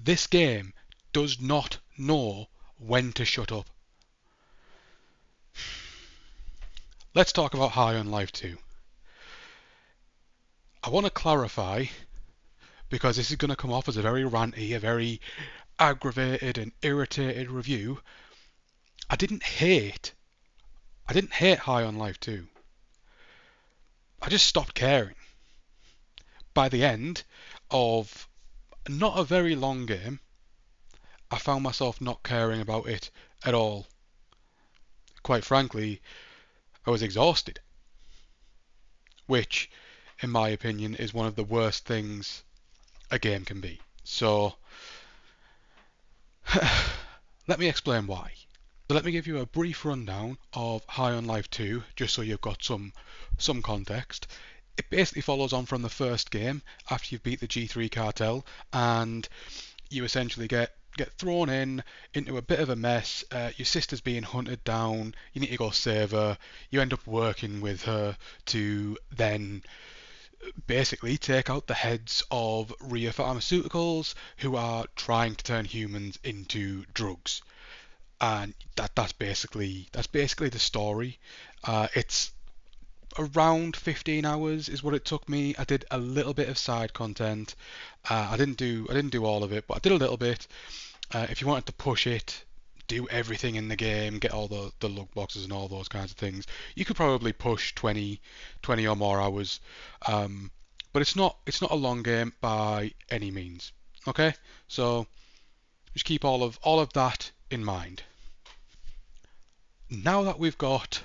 This game does not know when to shut up. Let's talk about High on Life 2. I want to clarify, because this is going to come off as a very ranty, a very aggravated and irritated review. I didn't hate High on Life 2. I just stopped caring. By the end of not a very long game, I found myself not caring about it at all. Quite frankly, I was exhausted, which, in my opinion, is one of the worst things a game can be. So, let me explain why. So let me give you a brief rundown of High on Life 2, just so you've got some context. It basically follows on from the first game after you've beat the G3 cartel, and you essentially get thrown into a bit of a mess. Your sister's being hunted down. You need to go save her. You end up working with her to then basically take out the heads of Rhea Pharmaceuticals, who are trying to turn humans into drugs. And that's basically the story. It's around 15 hours is what it took me. I did a little bit of side content. I didn't do all of it, but I did a little bit. If you wanted to push it, do everything in the game, get all the loot boxes and all those kinds of things, you could probably push 20 or more hours. But it's not a long game by any means. Okay, so just keep all of that in mind. Now that we've got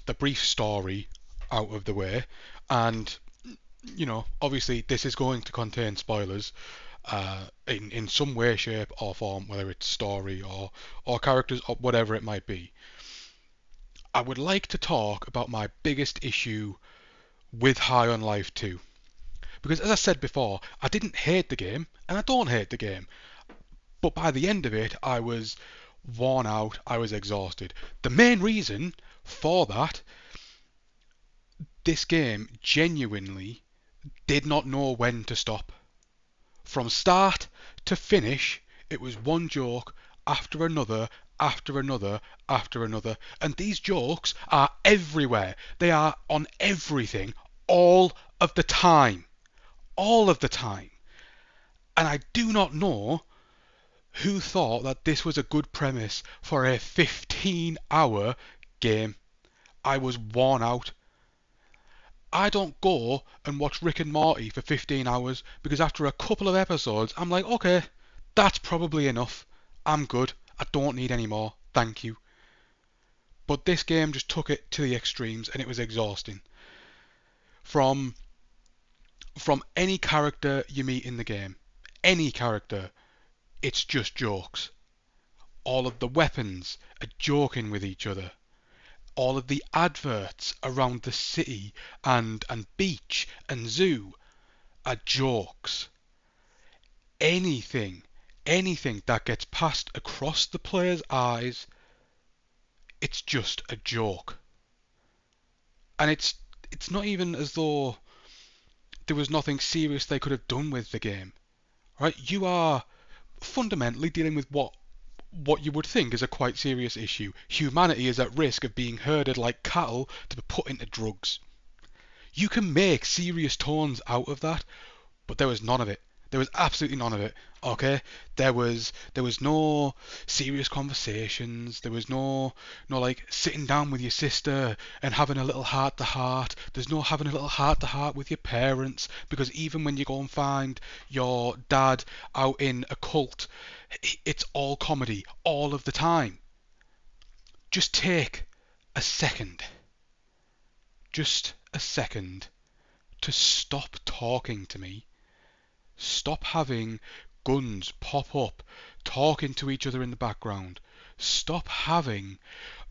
the brief story out of the way, and obviously this is going to contain spoilers in some way, shape or form, whether it's story or characters or whatever it might be. I would like to talk about my biggest issue with High on Life 2. Because as I said before, I didn't hate the game, and I don't hate the game. But by the end of it, I was worn out, I was exhausted. The main reason for that, this game genuinely did not know when to stop. From start to finish, it was one joke after another, after another, after another. And these jokes are everywhere. They are on everything, all of the time. All of the time. And I do not know who thought that this was a good premise for a 15-hour game. I was worn out. I don't go and watch Rick and Morty for 15 hours because after a couple of episodes, I'm like, okay, that's probably enough. I'm good. I don't need any more. Thank you. But this game just took it to the extremes and it was exhausting. From any character you meet in the game, any character, it's just jokes. All of the weapons are joking with each other. All of the adverts around the city and beach and zoo are jokes. Anything that gets passed across the player's eyes, it's just a joke. And it's not even as though there was nothing serious they could have done with the game. Right? You are fundamentally dealing with what you would think is a quite serious issue. Humanity is at risk of being herded like cattle to be put into drugs. You can make serious tones out of that, but there was none of it. There was absolutely none of it. Okay? There was no serious conversations. There was no like sitting down with your sister and having a little heart to heart. There's no having a little heart to heart with your parents, because even when you go and find your dad out in a cult, it's all comedy all of the time. Just take a second. Just a second to stop talking to me. Stop having guns pop up, talking to each other in the background. Stop having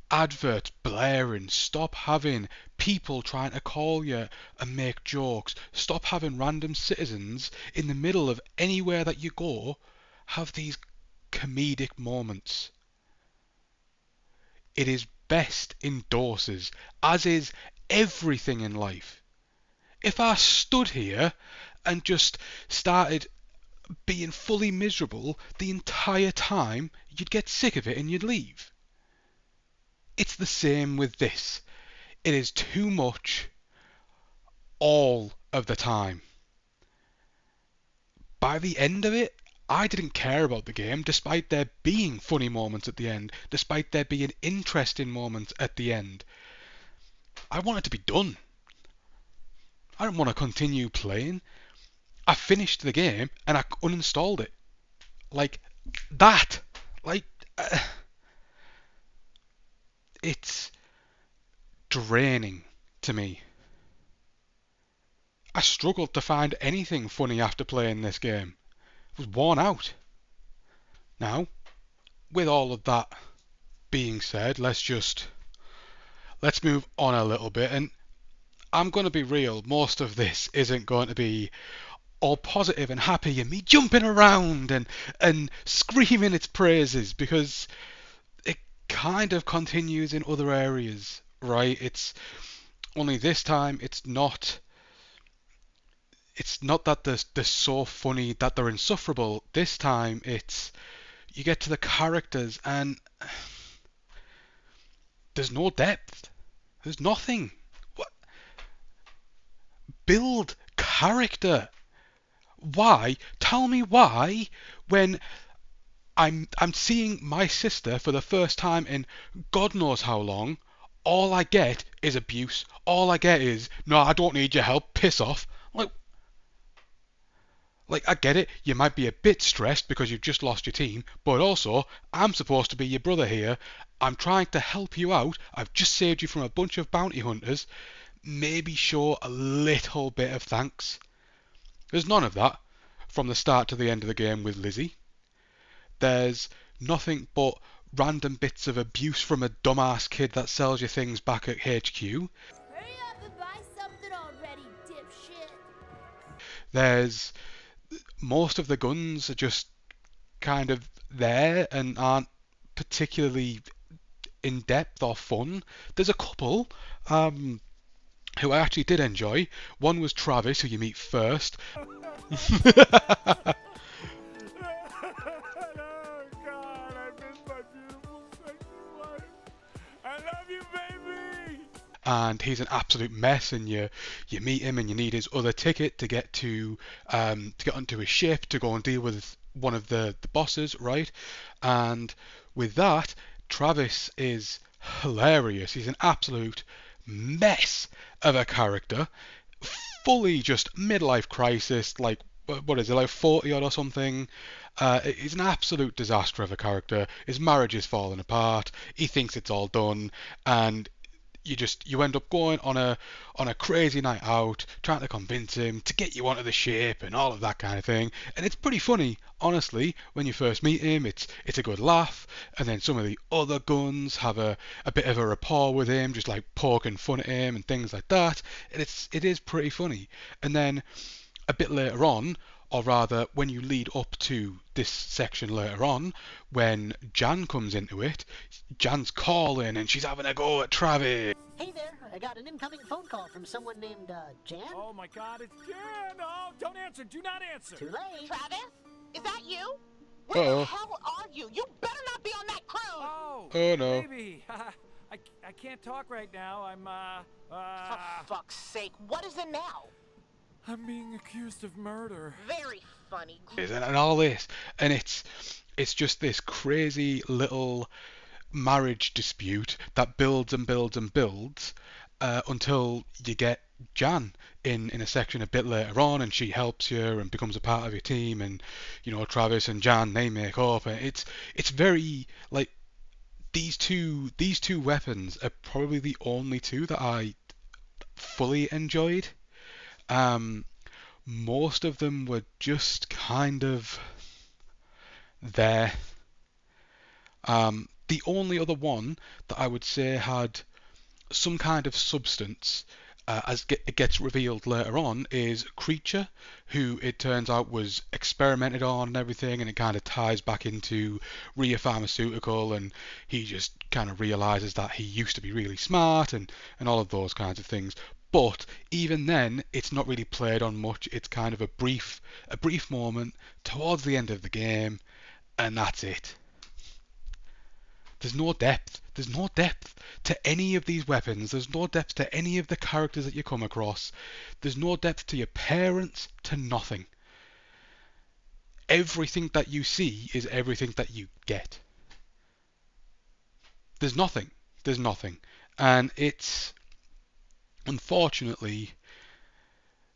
adverts blaring. Stop having people trying to call you and make jokes. Stop having random citizens in the middle of anywhere that you go have these comedic moments. It is best in doses, as is everything in life. If I stood here and just started being fully miserable the entire time, you'd get sick of it and you'd leave. It's the same with this. It is too much all of the time. By the end of it, I didn't care about the game, despite there being funny moments at the end, despite there being interesting moments at the end. I want it to be done. I don't want to continue playing. I finished the game and I uninstalled it. Like that. Like, it's draining to me. I struggled to find anything funny after playing this game. I was worn out. Now, with all of that being said, let's move on a little bit, and I'm going to be real, most of this isn't going to be all positive and happy and me jumping around and screaming its praises, because it kind of continues in other areas, right? It's only this time it's not that they're so funny that they're insufferable. This time it's you get to the characters and there's no depth. There's nothing. What? Build character. Why? Tell me why when I'm seeing my sister for the first time in God knows how long, all I get is abuse. All I get is, no, I don't need your help, piss off. Like, I get it, you might be a bit stressed because you've just lost your team, but also, I'm supposed to be your brother here. I'm trying to help you out. I've just saved you from a bunch of bounty hunters. Maybe show a little bit of thanks. There's none of that from the start to the end of the game with Lizzie. There's nothing but random bits of abuse from a dumbass kid that sells you things back at HQ. Hurry up and buy something already, dipshit. There's most of the guns are just kind of there and aren't particularly in depth or fun. There's a couple who I actually did enjoy. One was Travis, who you meet first. Oh God, I miss my beautiful sexy wife. I love you, baby. And he's an absolute mess, and you meet him and you need his other ticket to get onto his ship to go and deal with one of the bosses, right? And with that, Travis is hilarious. He's an absolute mess of a character, fully just midlife crisis, like what is it, like 40 odd or something. He's an absolute disaster of a character. His marriage is falling apart. He thinks it's all done, and you end up going on a crazy night out, trying to convince him to get you onto the ship and all of that kind of thing. And it's pretty funny, honestly, when you first meet him. It's a good laugh, and then some of the other guns have a bit of a rapport with him, just like poking fun at him and things like that. And it is pretty funny. And then a bit later on, or rather when you lead up to this section later on, when Jan comes into it, Jan's calling and she's having a go at Travis. Hey there, I got an incoming phone call from someone named, Jan? Oh my God, it's Jan. Oh, don't answer. Do not answer. Too late. Travis? Is that you? Where Uh-oh. the hell are you? You better not be on that cruise! Oh no. baby. I can't talk right now. For fuck's sake, what is it now? I'm being accused of murder. Very funny. And all this, and it's just this crazy little marriage dispute that builds and builds and builds until you get Jan in a section a bit later on, and she helps you and becomes a part of your team, and Travis and Jan, they make up, and it's very like these two weapons are probably the only two that I fully enjoyed. Most of them were just kind of there. The only other one that I would say had some kind of substance, as it gets revealed later on, is Creature, who it turns out was experimented on and everything, and it kind of ties back into Rhea Pharmaceutical, and he just kind of realizes that he used to be really smart and all of those kinds of things. But even then, it's not really played on much. It's kind of a brief moment towards the end of the game, and that's it. There's no depth. There's no depth to any of these weapons. There's no depth to any of the characters that you come across. There's no depth to your parents, to nothing. Everything that you see is everything that you get. There's nothing. There's nothing. And it's, unfortunately,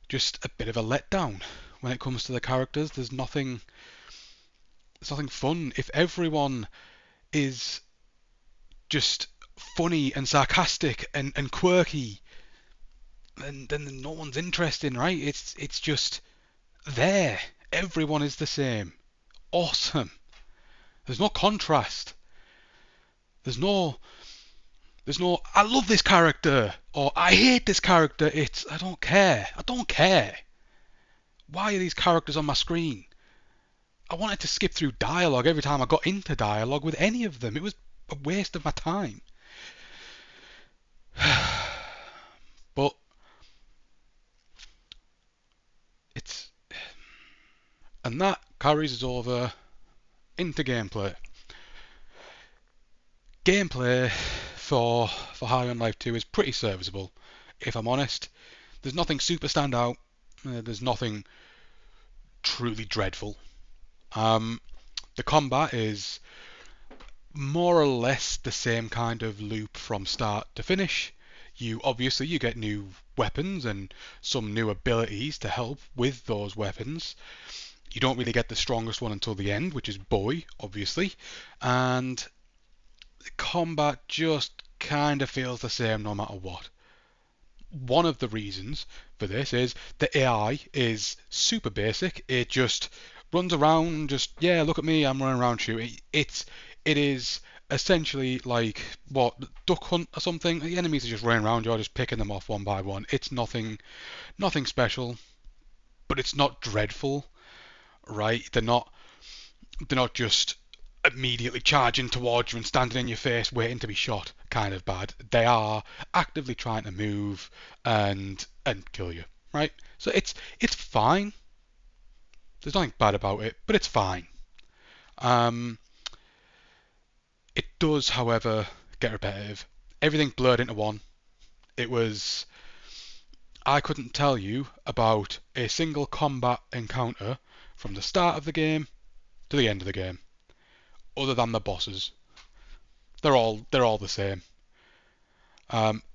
just a bit of a letdown when it comes to the characters. There's nothing fun. If everyone is just funny and sarcastic and quirky, then no one's interested, right? It's just there. Everyone is the same. Awesome. There's no contrast. There's no I love this character or I hate this character. It's I don't care. I don't care. Why are these characters on my screen? I wanted to skip through dialogue every time I got into dialogue with any of them. It was a waste of my time. But it's and that carries us over into gameplay. Gameplay for High on Life 2 is pretty serviceable, if I'm honest. There's nothing super standout. There's nothing truly dreadful. The combat is more or less the same kind of loop from start to finish. You get new weapons and some new abilities to help with those weapons. You don't really get the strongest one until the end, which is Boy, obviously. And the combat just kind of feels the same no matter what. One of the reasons for this is the AI is super basic. It just runs around, look at me, I'm running around shooting. It is essentially like, Duck Hunt or something. The enemies are just running around, you're just picking them off one by one. It's nothing special, but it's not dreadful, right? They're not just immediately charging towards you and standing in your face waiting to be shot kind of bad. They are actively trying to move and kill you, right? So it's fine. There's nothing bad about it, but it's fine. It does, however, get repetitive. Everything blurred into one. I couldn't tell you about a single combat encounter from the start of the game to the end of the game, other than the bosses. They're all the same.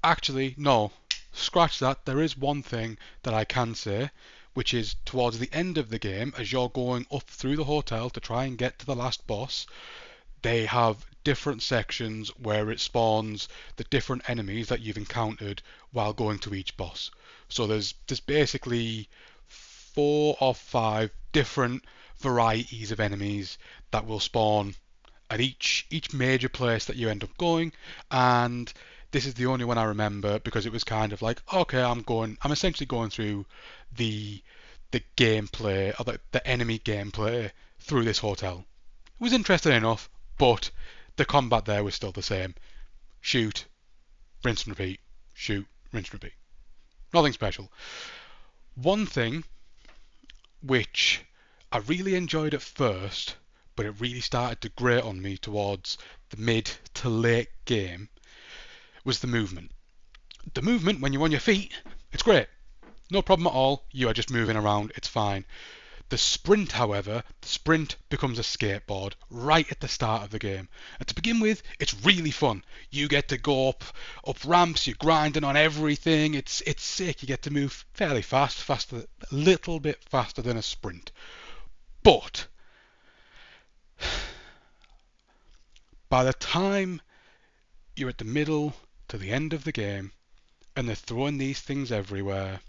Actually, no. Scratch that. There is one thing that I can say, which is towards the end of the game, as you're going up through the hotel to try and get to the last boss, they have different sections where it spawns the different enemies that you've encountered while going to each boss. So there's basically 4 or 5 different varieties of enemies that will spawn at each major place that you end up going, and this is the only one I remember because it was kind of like, okay, I'm essentially going through the gameplay or the enemy gameplay through this hotel. It was interesting enough, but the combat there was still the same. Shoot, rinse and repeat. Shoot, rinse and repeat. Nothing special. One thing which I really enjoyed at first, but it really started to grate on me towards the mid to late game, was the movement. The movement, when you're on your feet, it's great. No problem at all. You are just moving around. It's fine. The sprint, however, becomes a skateboard right at the start of the game. And to begin with, it's really fun. You get to go up ramps, you're grinding on everything. It's sick. You get to move fairly fast, a little bit faster than a sprint. But by the time you're at the middle to the end of the game and they're throwing these things everywhere,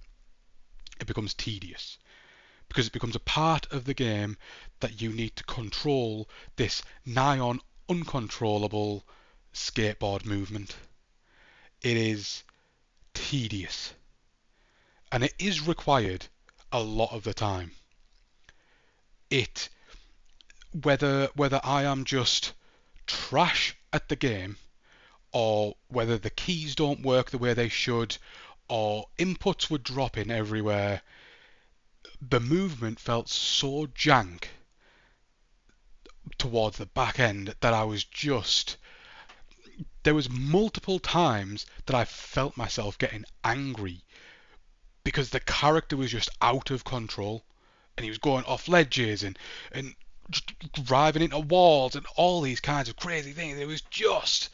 it becomes tedious. Because it becomes a part of the game that you need to control this nigh on uncontrollable skateboard movement. It is tedious. And it is required a lot of the time. Whether I am just trash at the game, or whether the keys don't work the way they should, or inputs were dropping everywhere. The movement felt so jank towards the back end that I was just... There was multiple times that I felt myself getting angry because the character was just out of control, and he was going off ledges and just driving into walls and all these kinds of crazy things. It was just...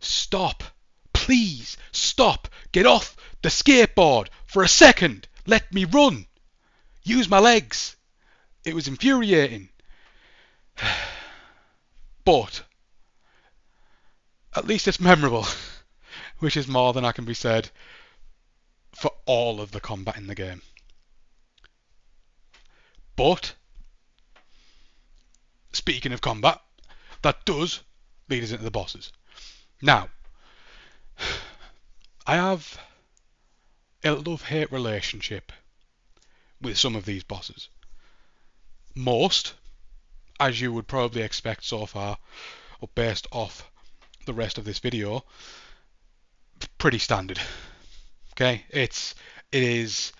Stop. Please, stop. Get off the skateboard for a second. Let me run. Use my legs. It was infuriating. But at least it's memorable, which is more than I can be said for all of the combat in the game. But, speaking of combat, that does lead us into the bosses. Now, I have a love-hate relationship with some of these bosses. Most, as you would probably expect so far, or based off the rest of this video, pretty standard. Okay, it is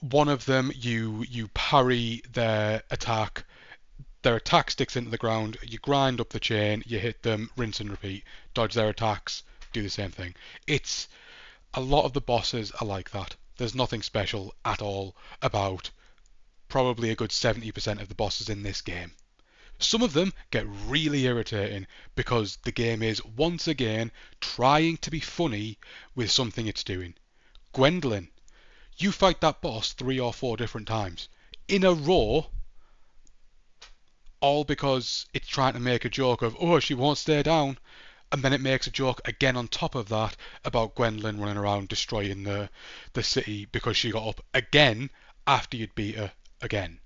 one of them. You parry their attack. Their attack sticks into the ground. You grind up the chain. You hit them. Rinse and repeat. Dodge their attacks. Do the same thing. It's a lot of the bosses are like that. There's nothing special at all about probably a good 70% of the bosses in this game. Some of them get really irritating because the game is once again trying to be funny with something it's doing. Gwendolyn, you fight that boss 3 or 4 different times in a row, all because it's trying to make a joke of, oh, she won't stay down, and then it makes a joke again on top of that about Gwendolyn running around destroying the city because she got up again after you'd beat her again.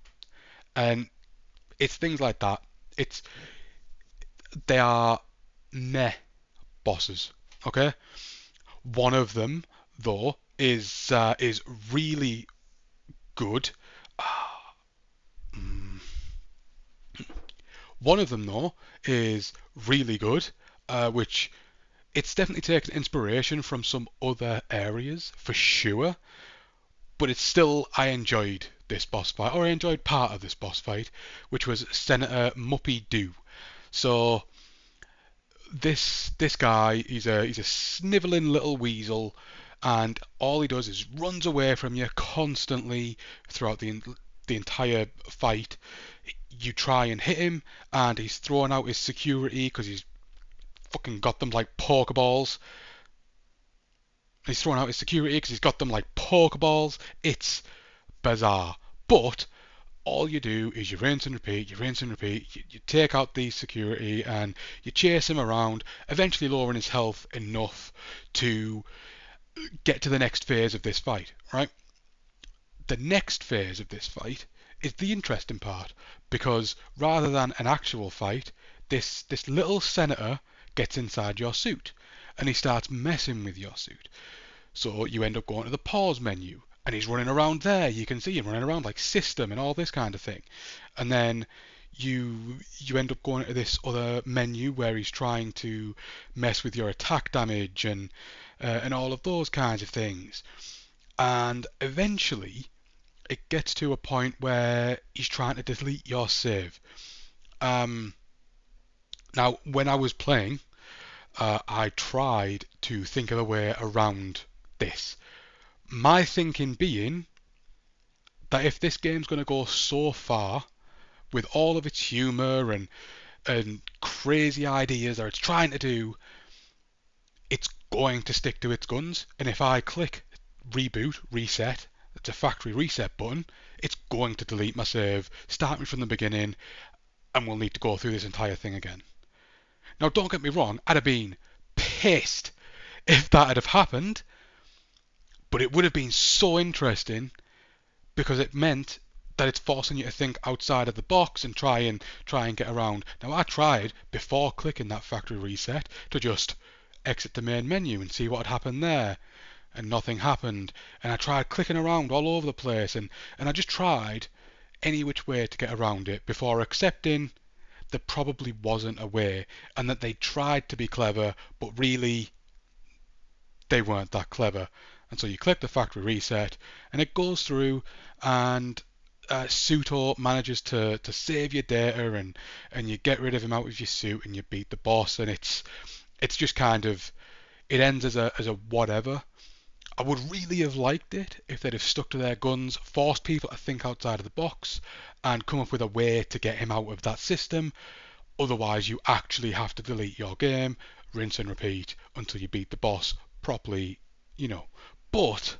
And it's things like that. They are meh bosses. Okay, one of them though is really good. One of them though is really good, which it's definitely taken inspiration from some other areas for sure. But it's still, I enjoyed this boss fight, or I enjoyed part of this boss fight, which was Senator Muppy Doo. So this guy, he's a snivelling little weasel, and all he does is runs away from you constantly throughout the entire fight. You try and hit him, and he's throwing out his security because he's fucking got them like pokeballs. He's throwing out his security because he's got them like pokeballs. It's bizarre. But all you do is you rinse and repeat, you rinse and repeat, you take out the security and you chase him around, eventually lowering his health enough to get to the next phase of this fight, right? The next phase of this fight is the interesting part, because rather than an actual fight, this little senator gets inside your suit and he starts messing with your suit. So you end up going to the pause menu, and he's running around there. You can see him running around like system and all this kind of thing. And then you end up going to this other menu where he's trying to mess with your attack damage and all of those kinds of things. And eventually it gets to a point where he's trying to delete your save. Now, when I was playing, I tried to think of a way around this. My thinking being that if this game's going to go so far with all of its humour and crazy ideas that it's trying to do, it's going to stick to its guns. And if I click reboot, reset, it's a factory reset button, it's going to delete my save, start me from the beginning, and we'll need to go through this entire thing again. Now, don't get me wrong, I'd have been pissed if that had have happened, but it would have been so interesting because it meant that it's forcing you to think outside of the box and try and get around. Now, I tried before clicking that factory reset to just exit the main menu and see what had happened there, and nothing happened. And I tried clicking around all over the place, and I just tried any which way to get around it before accepting there probably wasn't a way, and that they tried to be clever, but really they weren't that clever. And so you click the factory reset, and it goes through, and Suto manages to save your data, and you get rid of him out of your suit, and you beat the boss, and it's just kind of, it ends as a whatever. I would really have liked it if they'd have stuck to their guns, forced people to think outside of the box, and come up with a way to get him out of that system. Otherwise, you actually have to delete your game, rinse and repeat until you beat the boss properly, you know. But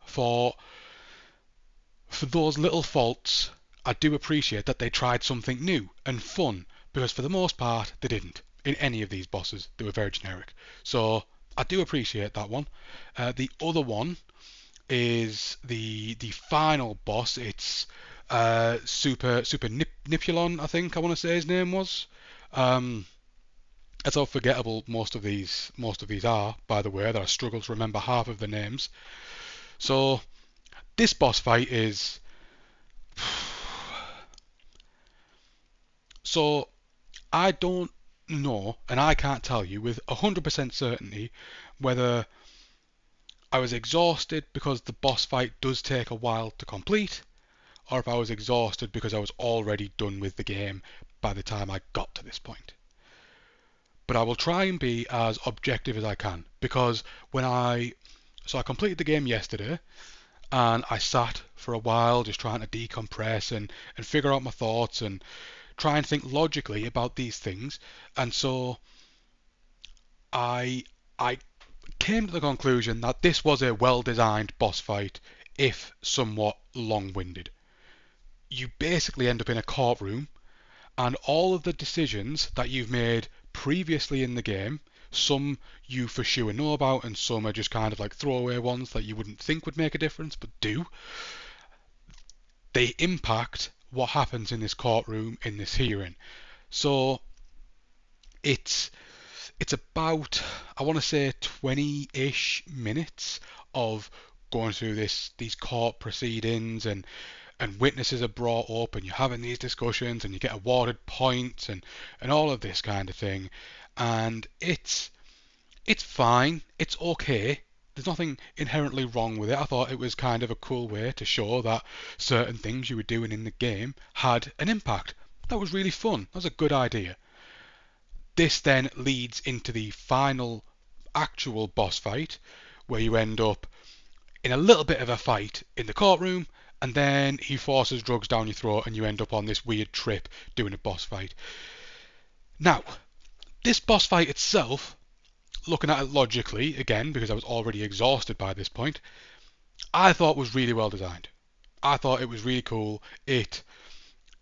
for those little faults, I do appreciate that they tried something new and fun, because for the most part, they didn't. In any of these bosses, they were very generic. So I do appreciate that one. The other one is the final boss. It's Super Nipulon, I think I want to say his name was. That's how forgettable most of these are, by the way, that I struggle to remember half of the names. So this boss fight is so I don't know, and I can't tell you with 100% certainty whether I was exhausted because the boss fight does take a while to complete, or if I was exhausted because I was already done with the game by the time I got to this point. But I will try and be as objective as I can, because I completed the game yesterday, and I sat for a while just trying to decompress and figure out my thoughts and try and think logically about these things. And so I came to the conclusion that this was a well-designed boss fight, if somewhat long-winded. You basically end up in a courtroom, and all of the decisions that you've made previously in the game, some you for sure know about, and some are just kind of like throwaway ones that you wouldn't think would make a difference, but do. They impact what happens in this courtroom, in this hearing. So it's about, I want to say, 20-ish minutes of going through these court proceedings, and witnesses are brought up, and you're having these discussions, and you get awarded points, and all of this kind of thing. And it's fine, it's okay. There's nothing inherently wrong with it. I thought it was kind of a cool way to show that certain things you were doing in the game had an impact. That was really fun. That was a good idea. This then leads into the final actual boss fight, where you end up in a little bit of a fight in the courtroom, and then he forces drugs down your throat, and you end up on this weird trip doing a boss fight. Now, this boss fight itself, looking at it logically, again, because I was already exhausted by this point, I thought was really well designed. I thought it was really cool. It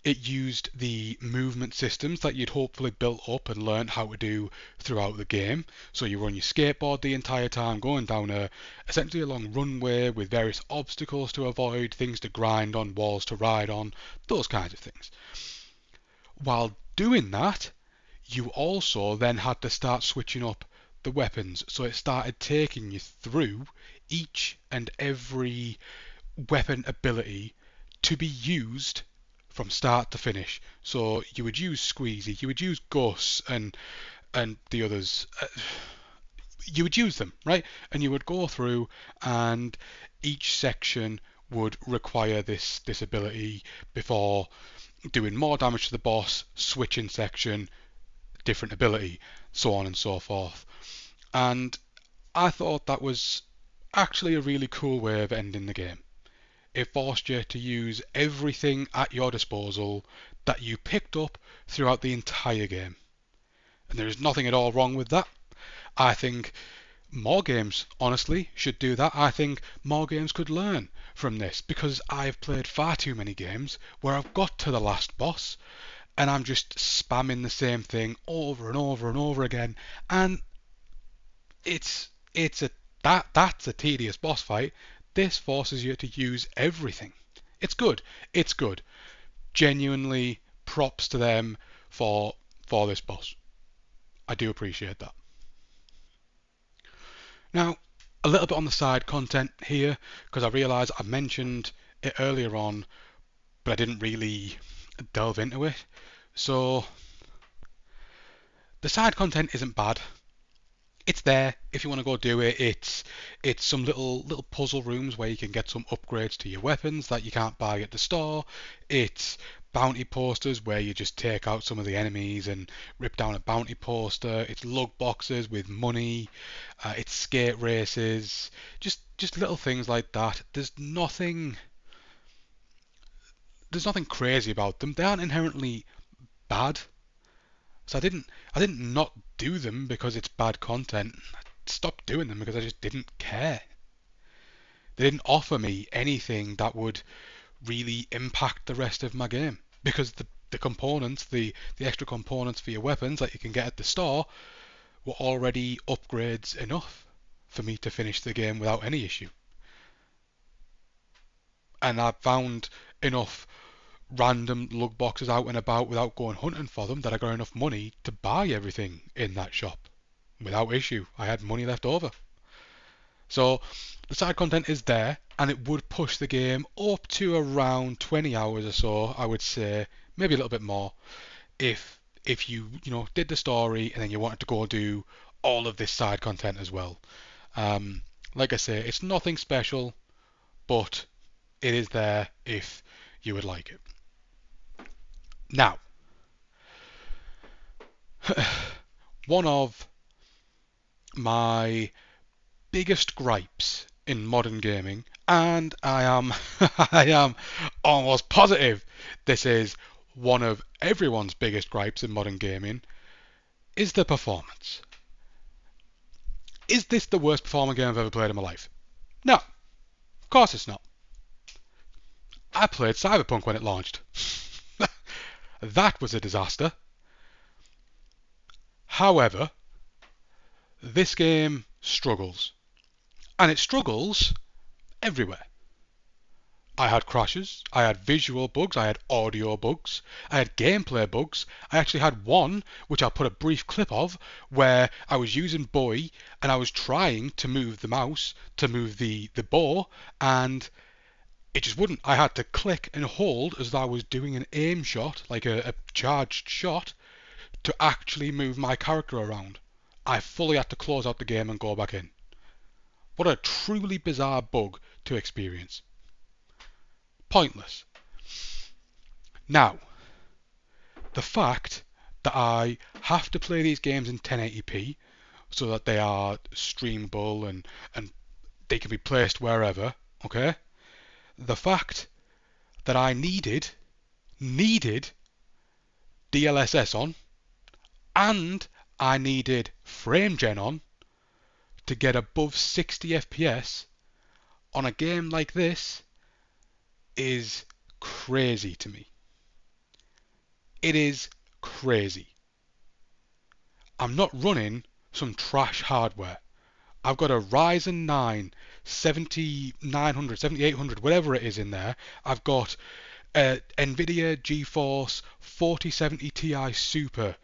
used the movement systems that you'd hopefully built up and learned how to do throughout the game. So you were on your skateboard the entire time, going down essentially a long runway with various obstacles to avoid, things to grind on, walls to ride on, those kinds of things. While doing that, you also then had to start switching up the weapons. So it started taking you through each and every weapon ability to be used from start to finish. So you would use Squeezy, you would use Gus, and the others. You would use them, right? And you would go through, and each section would require this ability before doing more damage to the boss, switching section, different ability, so on and so forth. And I thought that was actually a really cool way of ending the game. It forced you to use everything at your disposal that you picked up throughout the entire game. And there is nothing at all wrong with that. I think more games, honestly, should do that. I think more games could learn from this, because I've played far too many games where I've got to the last boss and I'm just spamming the same thing over and over and over again, and that's a tedious boss fight. This forces you to use everything. It's good. It's good. Genuinely, props to them for this boss. I do appreciate that. Now, a little bit on the side content here, because I realise I mentioned it earlier on, but I didn't really delve into it. So, the side content isn't bad. It's there if you want to go do it. It's some little puzzle rooms where you can get some upgrades to your weapons that you can't buy at the store. It's bounty posters where you just take out some of the enemies and rip down a bounty poster. It's lug boxes with money. It's skate races. Just little things like that. There's nothing crazy about them. They aren't inherently bad. So I didn't not do them because it's bad content. I stopped doing them because I just didn't care. They didn't offer me anything that would really impact the rest of my game because the components, the extra components for your weapons that you can get at the store were already upgrades enough for me to finish the game without any issue. And I found enough random lug boxes out and about without going hunting for them that I got enough money to buy everything in that shop without issue. I had money left over. So the side content is there and it would push the game up to around 20 hours or so, I would say, maybe a little bit more if you did the story and then you wanted to go do all of this side content as well. Like I say, it's nothing special, but it is there if you would like it. Now, one of my biggest gripes in modern gaming, and I am I am almost positive this is one of everyone's biggest gripes in modern gaming, is the performance. Is this the worst performing game I've ever played in my life? No, of course it's not. I played Cyberpunk when it launched. That was a disaster. However, this game struggles. And it struggles everywhere. I had crashes, I had visual bugs, I had audio bugs, I had gameplay bugs. I actually had one, which I'll put a brief clip of, where I was using Boy and I was trying to move the mouse, to move the bow, and it just wouldn't. I had to click and hold as though I was doing an aim shot, like a charged shot, to actually move my character around. I fully had to close out the game and go back in. What a truly bizarre bug to experience. Pointless. Now, the fact that I have to play these games in 1080p so that they are streamable and they can be placed wherever, okay? The fact that I needed DLSS on and I needed frame gen on to get above 60 FPS on a game like this is crazy to me. It is crazy. I'm not running some trash hardware. I've got a Ryzen 9 7900, 7800, whatever it is in there. I've got a NVIDIA GeForce 4070 Ti Super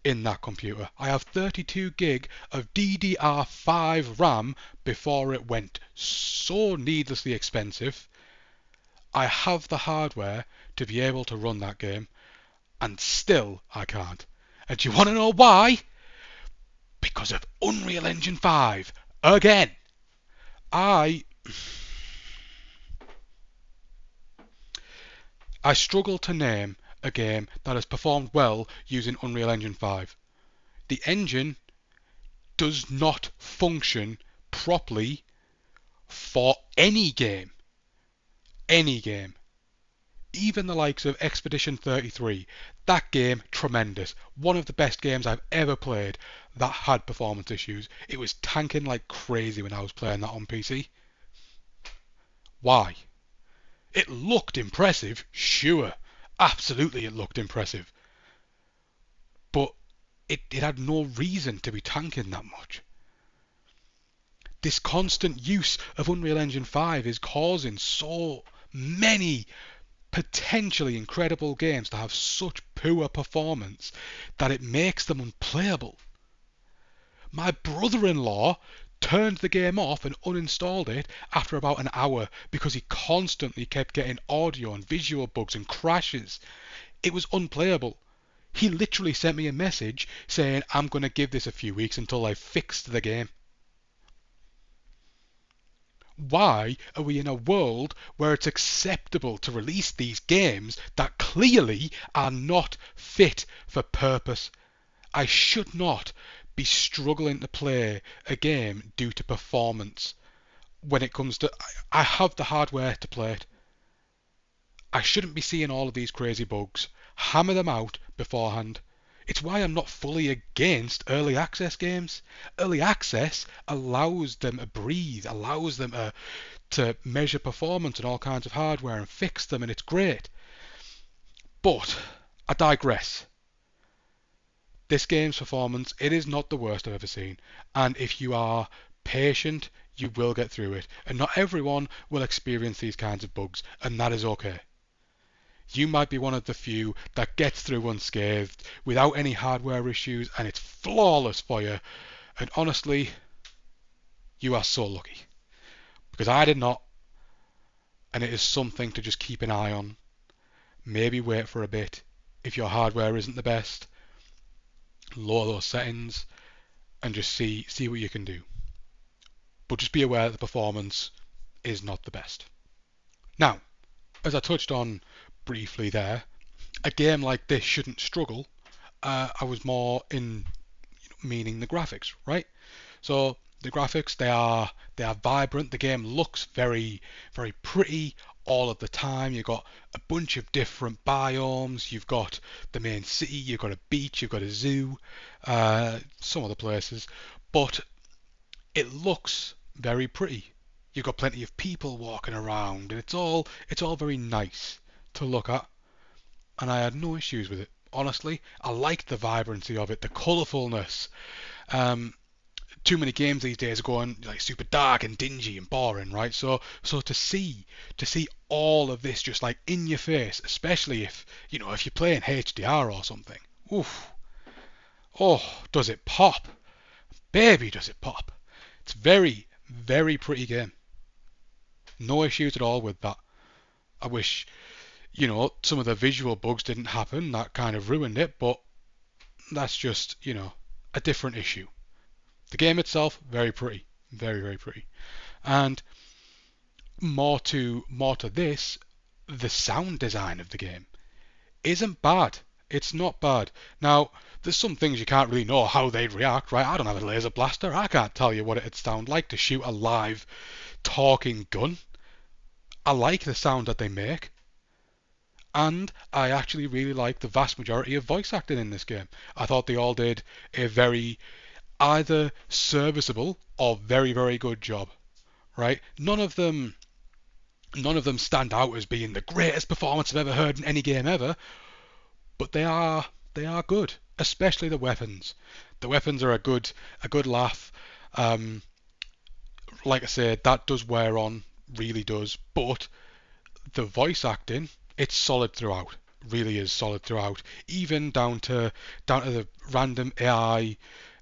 in that computer. I have 32 gig of DDR5 RAM before it went so needlessly expensive. I have the hardware to be able to run that game, and still I can't. And do you want to know why? Because of Unreal Engine 5 again. I struggle to name a game that has performed well using Unreal Engine 5. The engine does not function properly for any game. Any game. Even the likes of Expedition 33. That game, tremendous. One of the best games I've ever played that had performance issues. It was tanking like crazy when I was playing that on PC. Why? It looked impressive, sure. Absolutely it looked impressive. But it had no reason to be tanking that much. This constant use of Unreal Engine 5 is causing so many potentially incredible games to have such poor performance that it makes them unplayable. My brother-in-law turned the game off and uninstalled it after about an hour because he constantly kept getting audio and visual bugs and crashes. It was unplayable. He literally sent me a message saying, I'm going to give this a few weeks until I've fixed the game. Why are we in a world where it's acceptable to release these games that clearly are not fit for purpose? I should not be struggling to play a game due to performance when it comes to... I have the hardware to play it. I shouldn't be seeing all of these crazy bugs. Hammer them out beforehand. It's why I'm not fully against early access games. Early access allows them to breathe, allows them to measure performance and all kinds of hardware and fix them, and it's great. But I digress. This game's performance, it is not the worst I've ever seen. And if you are patient, you will get through it. And not everyone will experience these kinds of bugs, and that is okay. You might be one of the few that gets through unscathed without any hardware issues, and it's flawless for you. And honestly, you are so lucky. Because I did not, and it is something to just keep an eye on. Maybe wait for a bit. If your hardware isn't the best, lower those settings and just see what you can do. But just be aware that the performance is not the best. Now, as I touched on briefly there, a game like this shouldn't struggle. I was more in meaning the graphics, right? So the graphics, they are vibrant. The game looks very, very pretty all of the time. You've got a bunch of different biomes. You've got the main city. You've got a beach. You've got a zoo. Some other places, but it looks very pretty. You've got plenty of people walking around, and it's all very nice to look at. And I had no issues with it. Honestly, I liked the vibrancy of it, the colourfulness. Too many games these days are going like super dark and dingy and boring, right? So to see all of this just like in your face, especially if you're playing HDR or something. Oof. Oh, does it pop? Baby, does it pop? It's very, very pretty game. No issues at all with that. I wish, some of the visual bugs didn't happen. That kind of ruined it, but that's just, a different issue. The game itself, very pretty. Very, very pretty. And more to this, the sound design of the game isn't bad. It's not bad. Now, there's some things you can't really know how they'd react, right? I don't have a laser blaster. I can't tell you what it'd sound like to shoot a live talking gun. I like the sound that they make. And I actually really like the vast majority of voice acting in this game. I thought they all did a very either serviceable or very, very good job, right? None of them stand out as being the greatest performance I've ever heard in any game ever, but they are good, especially the weapons. The weapons are a good laugh. Like I said, that does wear on, really does, but the voice acting, it's solid throughout. Really is solid throughout, even down to the random AI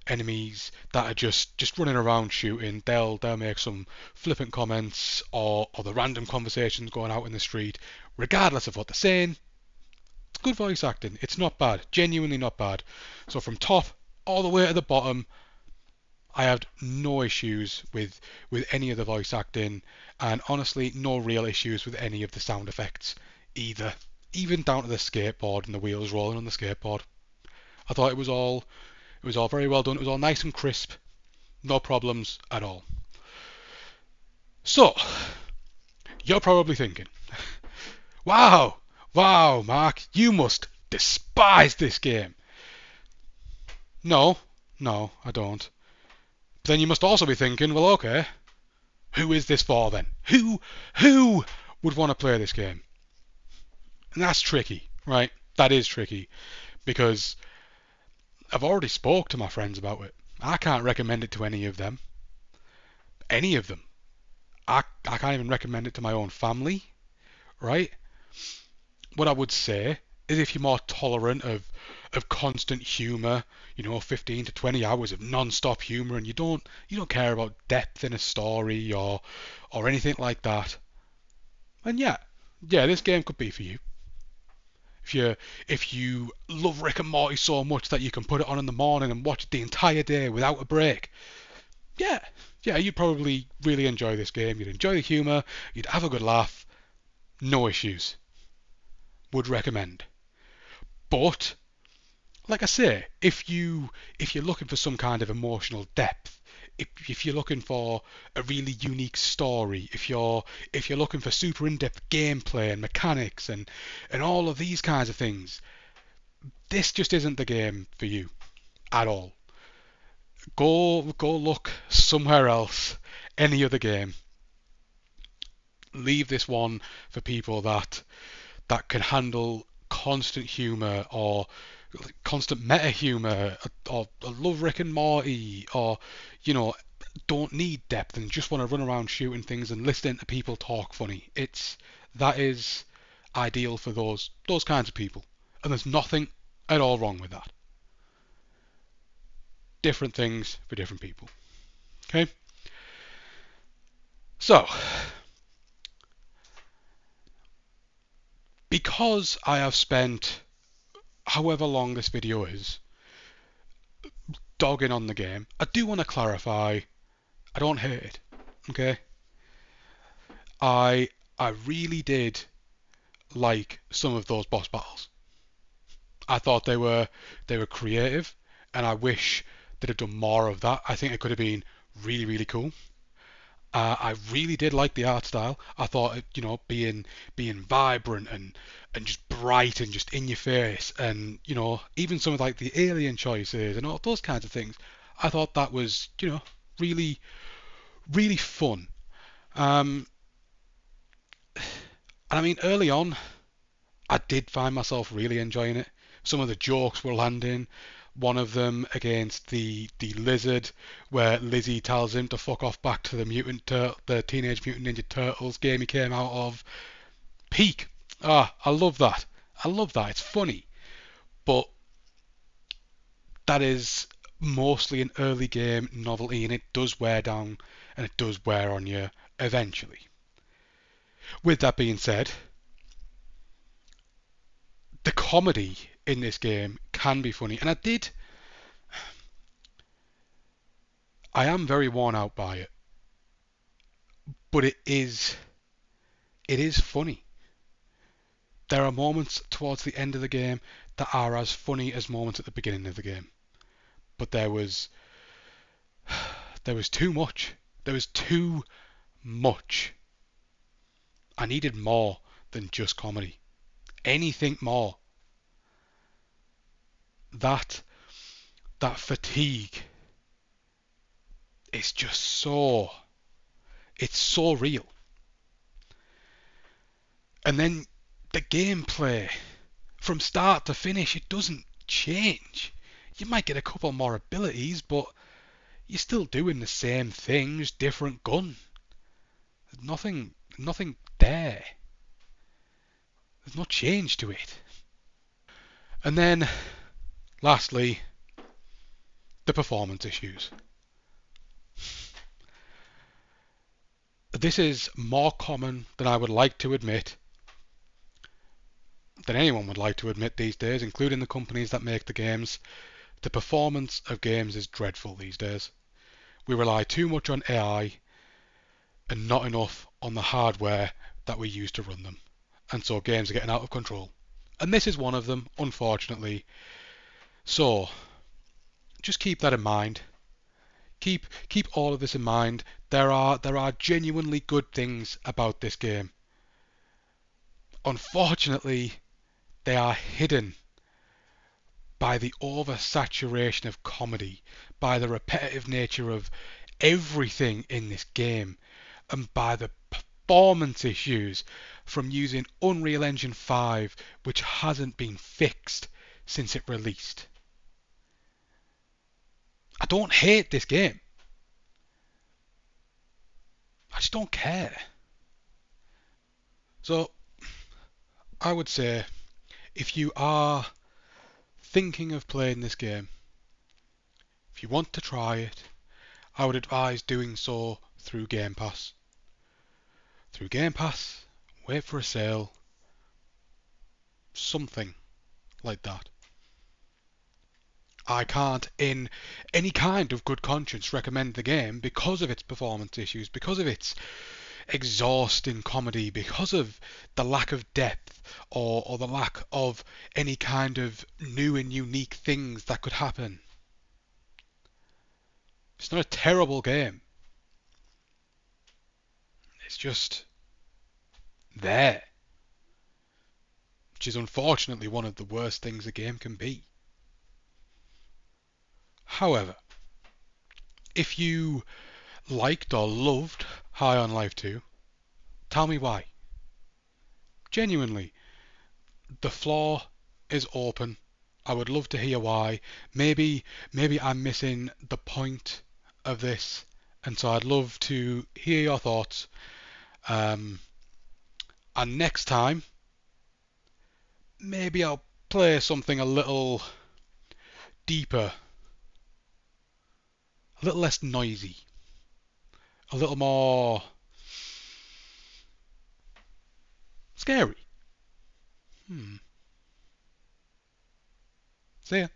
enemies that are just running around shooting. They'll make some flippant comments or the random conversations going out in the street, regardless of what they're saying. It's good voice acting. It's not bad, genuinely not bad. So from top all the way to the bottom, I had no issues with any of the voice acting, and honestly no real issues with any of the sound effects either, even down to the skateboard and the wheels rolling on the skateboard. I thought it was all very well done. It was all nice and crisp, no problems at all. So you're probably thinking, wow, Mark, you must despise this game. No, I don't. But then you must also be thinking, well, okay, who is this for then? Who would want to play this game? And that's tricky, right? That is tricky, because I've already spoke to my friends about it. I can't recommend it to any of them. Any of them. I can't even recommend it to my own family, right? What I would say is if you're more tolerant of constant humour, 15 to 20 hours of non-stop humour, and you don't care about depth in a story or anything like that, then yeah, this game could be for you. If you love Rick and Morty so much that you can put it on in the morning and watch it the entire day without a break, yeah, you'd probably really enjoy this game. You'd enjoy the humour, you'd have a good laugh, no issues. Would recommend. But like I say, if you're looking for some kind of emotional depth, if you're looking for a really unique story, if you're looking for super in-depth gameplay and mechanics and all of these kinds of things, this just isn't the game for you at all. Go look somewhere else, any other game. Leave this one for people that can handle constant humour or constant meta humour or love Rick and Morty or don't need depth and just want to run around shooting things and listening to people talk funny. That is ideal for those kinds of people, and there's nothing at all wrong with that. Different things for different people. Okay, so because I have spent however long this video is dogging on the game, I do want to clarify I don't hate it. Okay, I really did like some of those boss battles. I thought they were creative, and I wish they'd have done more of that. I think it could have been really cool. I really did like the art style. I thought being vibrant and just bright and just in your face, and even some of like the alien choices and all those kinds of things. I thought that was really really fun. Um, and I mean early on, I did find myself really enjoying it. Some of the jokes were landing. One of them against the lizard, where Lizzie tells him to fuck off back to the Teenage Mutant Ninja Turtles game he came out of. Peak. I love that. I love that. It's funny, but that is mostly an early game novelty, and it does wear down and it does wear on you eventually. With that being said, the comedy in this game can be funny, and I am very worn out by it, but it is funny. There are moments towards the end of the game that are as funny as moments at the beginning of the game, but there was too much. There was too much. I needed more than just comedy. Anything more. That that fatigue is just it's so real. And then the gameplay from start to finish, it doesn't change. You might get a couple more abilities, but you're still doing the same things, different gun. There's nothing there. There's no change to it. And then lastly, the performance issues. This is more common than I would like to admit, than anyone would like to admit these days, including the companies that make the games. The performance of games is dreadful these days. We rely too much on AI and not enough on the hardware that we use to run them. And so games are getting out of control. And this is one of them, unfortunately. So just keep that in mind. Keep all of this in mind. There are genuinely good things about this game. Unfortunately, they are hidden by the oversaturation of comedy, by the repetitive nature of everything in this game, and by the performance issues from using Unreal Engine 5, which hasn't been fixed since it released. I don't hate this game. I just don't care. So I would say if you are thinking of playing this game, if you want to try it, I would advise doing so through Game Pass. Through Game Pass, wait for a sale, something like that. I can't, in any kind of good conscience, recommend the game because of its performance issues, because of its exhausting comedy, because of the lack of depth or the lack of any kind of new and unique things that could happen. It's not a terrible game. It's just there, which is unfortunately one of the worst things a game can be. However, if you liked or loved High on Life 2, tell me why. Genuinely, the floor is open. I would love to hear why. Maybe I'm missing the point of this, and so I'd love to hear your thoughts. And next time, maybe I'll play something a little deeper, a little less noisy, a little more scary. See ya.